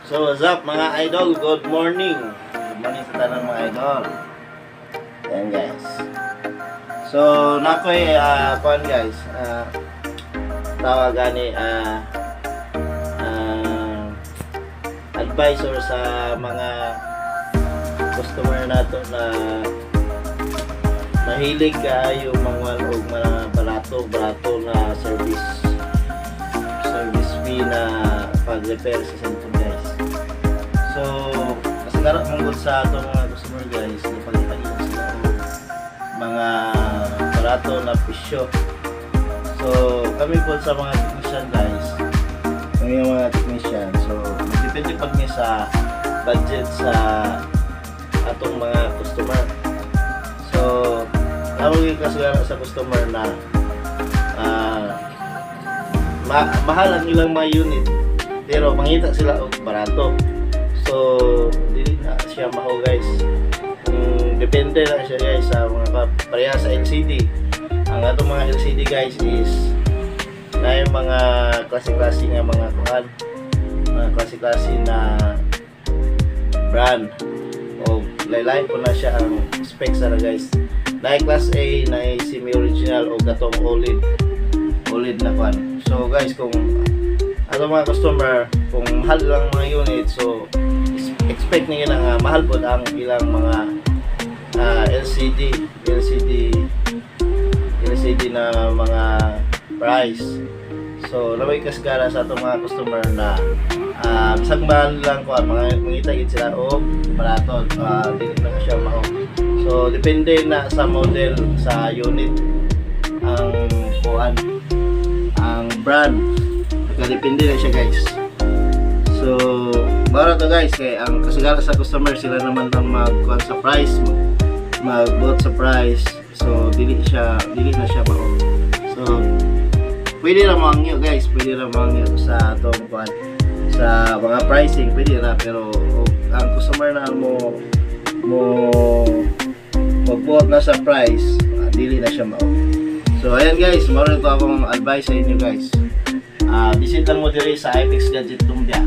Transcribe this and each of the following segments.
So what's up mga idol? Good morning. Good morning sa tanan mga idol. Ayan guys. So nakoy kuan guys. Tawag gani advisor sa mga customer nato na mahilig kaayo mangwan og mga barato na service fee na pag-repair sa cellphone guys. So kasagaran mong sa atong mga customer guys, ipagpalitan sila og mga barato na pisyo. So kami po sa mga technician guys, kami mga technician, so depende pag niya sa budget sa atong mga customer. So lalo yung kasagaran sa customer na mahal ang ilang mga unit pero mangita sila og barato. So dili na siya maho guys. Depende lang siya guys sa mga pareha sa LCD. Ang atong mga LCD guys is na yung mga klase-klase nga mga kuhan, mga klase-klase na brand o laylay po na siya ang specs na guys. Na class A, na semi-original o gatong OLED na kuhan. So guys, kung ato mga customer, kung mahal lang mga unit, so expect niyo na mahal po ang ilang mga LCD na mga price. So labay kasgara sa atong mga customer na bisag mahal lang ko mangita gid sila og barato, dili na siya mao. So depende na sa model sa unit ang kuan, ang brand, depende na siya guys. So para to guys, kay ang kasagaran sa customer sila naman ang magkuan sa price, mag-vote sa price. So dili na siya mao. So pwede ra mangyo guys, pwede ra mangyo sa atong kuan sa mga pricing, pwede ra, pero ang customer na mo mag-vote na sa price, dili na siya mao. So ayan guys, maro ito akong advice sa inyo guys. Visit lang mo diri sa Apex Gadget Lumbia.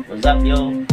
What's up yo?